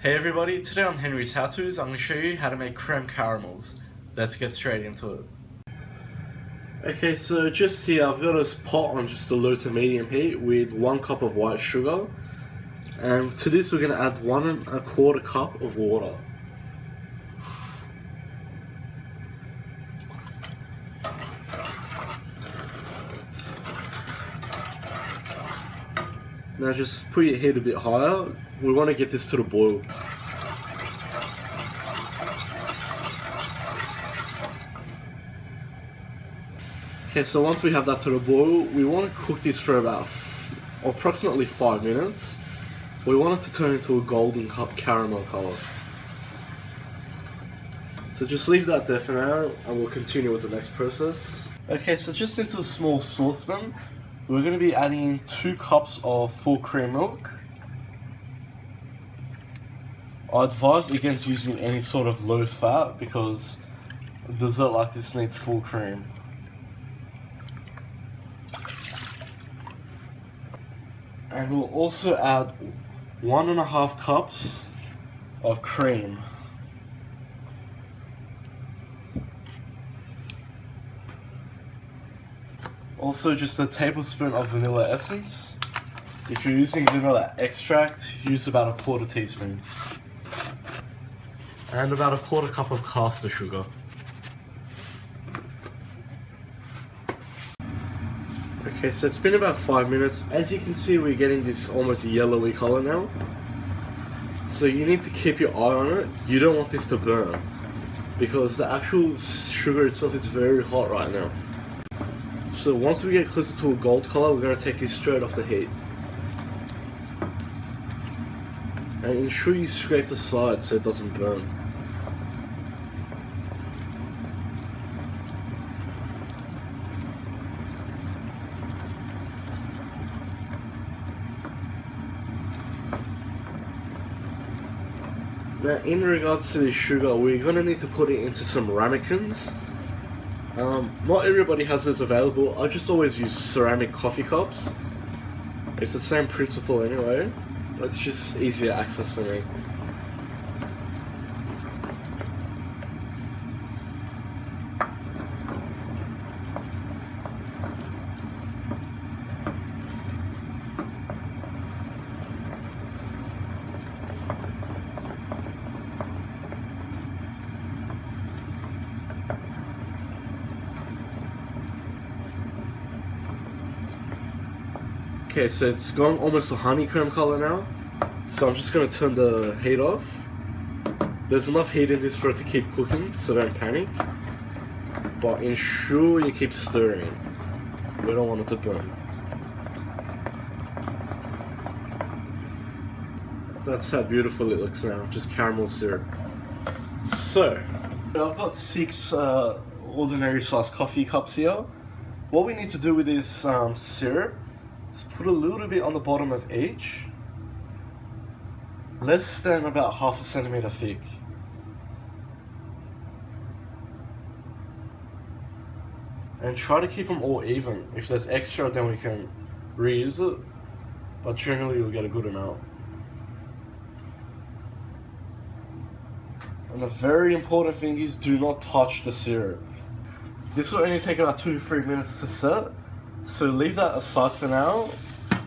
Hey everybody, today on Henry's HowTos I'm going to show you how to make creme caramels. Let's get straight into it. Okay, so just here I've got this pot on just a low to medium heat with 1 cup of white sugar, and to this we're going to add 1 1/4 cup of water. Now just put your heat a bit higher. We want to get this to the boil. Okay, so once we have that to the boil, we want to cook this for about approximately 5 minutes. We want it to turn into a golden caramel color. So just leave that there for now and we'll continue with the next process. Okay, so just into a small saucepan, we're going to be adding 2 cups of full cream milk. I advise against using any sort of low fat because a dessert like this needs full cream. And we'll also add 1 1/2 cups of cream. Also just a tablespoon of vanilla essence. If you're using vanilla extract, use about 1/4 teaspoon. And about 1/4 cup of caster sugar. Okay, so it's been about 5 minutes. As you can see, we're getting this almost yellowy color now. So you need to keep your eye on it. You don't want this to burn because the actual sugar itself is very hot right now. So once we get closer to a gold color, we're going to take this straight off the heat. And ensure you scrape the side so it doesn't burn. Now in regards to the sugar, we're going to need to put it into some ramekins. Not everybody has this available. I just always use ceramic coffee cups. It's the same principle anyway. It's just easier access for me. Okay, so it's gone almost a honeycomb color now. So I'm just going to turn the heat off. There's enough heat in this for it to keep cooking, so don't panic. But ensure you keep stirring. We don't want it to burn. That's how beautiful it looks now, just caramel syrup. So, I've got 6 ordinary sized coffee cups here. What we need to do with this syrup is put a little bit on the bottom of each. Less than about 1/2 centimeter thick. And try to keep them all even. If there's extra, then we can reuse it. But generally you'll get a good amount. And the very important thing is do not touch the syrup. This will only take about 2 to 3 minutes to set. So leave that aside for now.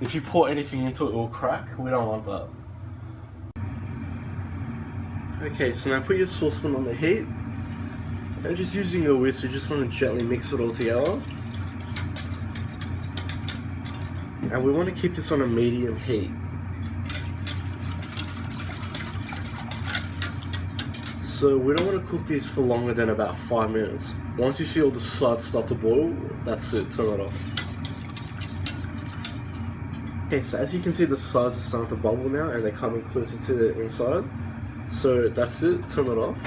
If you pour anything into it, it will crack. We don't want that. Okay, so now put your saucepan on the heat. And just using a whisk, you just want to gently mix it all together. And we want to keep this on a medium heat. So we don't want to cook this for longer than about 5 minutes. Once you see all the sides start to boil, that's it, turn it off. Okay, so as you can see, the sides are starting to bubble now and they're coming closer to the inside. So that's it, turn it off.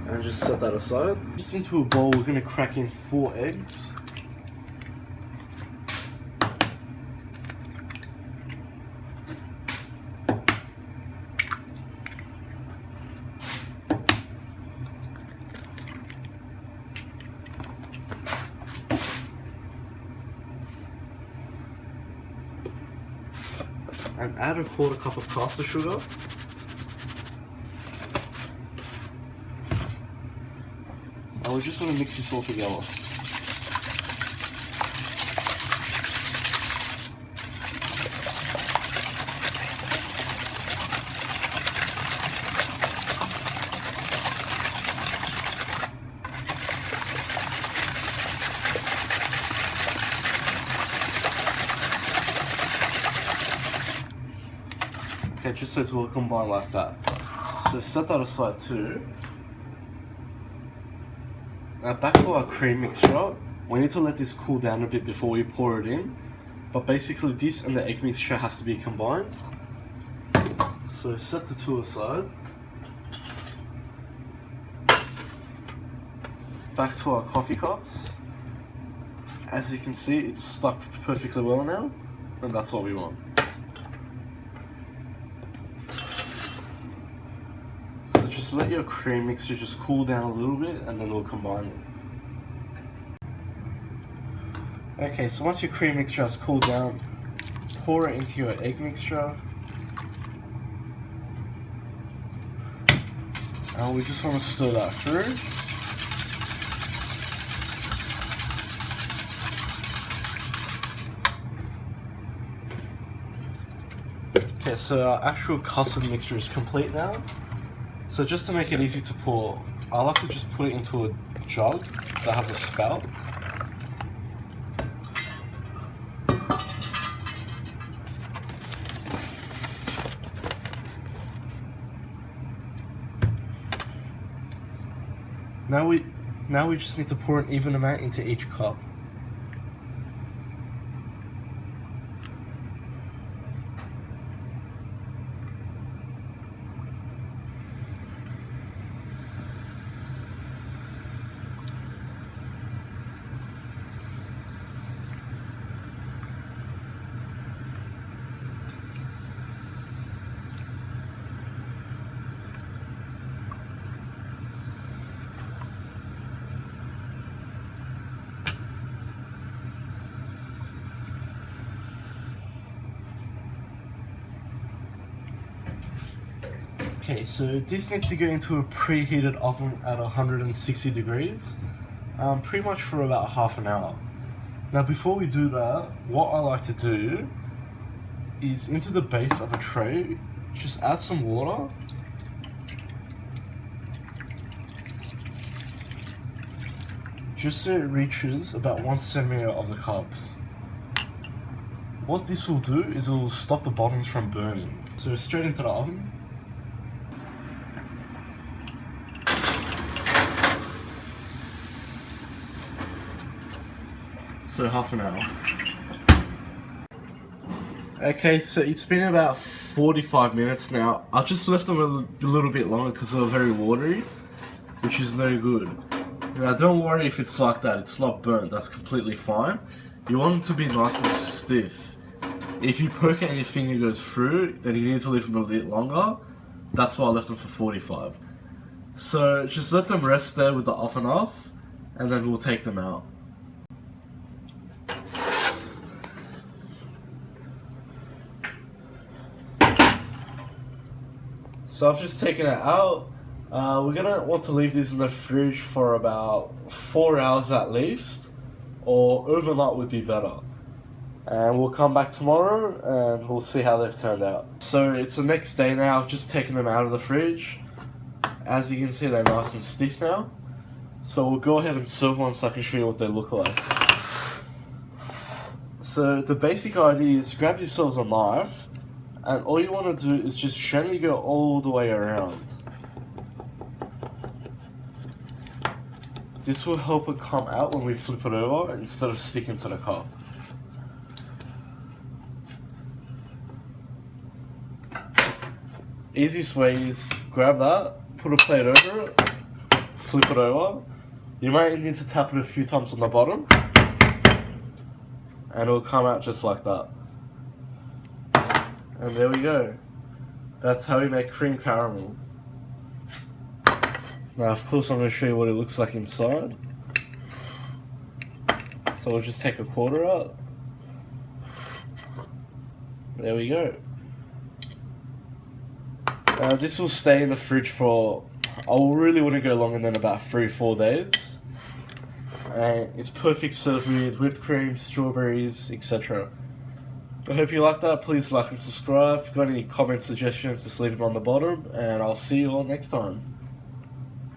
And just set that aside. Just into a bowl, we're going to crack in 4 eggs. And add a 1/4 cup of caster sugar. And we're just going to mix this all together. Okay, just so it's all combined like that. So set that aside too. Now back to our cream mixture. We need to let this cool down a bit before we pour it in. But basically this and the egg mixture has to be combined. So set the two aside. Back to our coffee cups. As you can see, it's stuck perfectly well now, and that's what we want. So just let your cream mixture just cool down a little bit, and then we'll combine it. Okay, so once your cream mixture has cooled down, pour it into your egg mixture. And we just want to stir that through. Okay, so our actual custard mixture is complete now. So just to make it easy to pour, I like to just put it into a jug that has a spout. Now we just need to pour an even amount into each cup. Okay, so this needs to go into a preheated oven at 160 degrees, pretty much for about half an hour. Now before we do that, what I like to do is into the base of a tray, just add some water. Just so it reaches about 1 centimeter of the cups. What this will do is it will stop the bottoms from burning. So straight into the oven. So half an hour. Okay, so it's been about 45 minutes now. I just left them a little bit longer because they were very watery, which is no good. Now don't worry if it's like that, it's not burnt, that's completely fine. You want them to be nice and stiff. If you poke it and your finger goes through, then you need to leave them a bit longer. That's why I left them for 45. So just let them rest there with the oven off, and then we'll take them out. So I've just taken it out. We're gonna want to leave this in the fridge for about 4 hours at least, or overnight would be better. And we'll come back tomorrow and we'll see how they've turned out. So it's the next day now. I've just taken them out of the fridge. As you can see, they're nice and stiff now. So we'll go ahead and serve one so I can show you what they look like. So the basic idea is grab yourselves a knife, and all you want to do is just gently go all the way around. This will help it come out when we flip it over instead of sticking to the cup. Easiest way is grab that, put a plate over it, flip it over. You might need to tap it a few times on the bottom, and it'll come out just like that. And there we go. That's how we make cream caramel. Now of course I'm going to show you what it looks like inside. So we'll just take a quarter out. There we go. This will stay in the fridge for I really wouldn't go longer than about 3-4 days. And it's perfect served with whipped cream, strawberries, etc. I hope you like that. Please like and subscribe. If you've got any comment suggestions, just leave them on the bottom, and I'll see you all next time.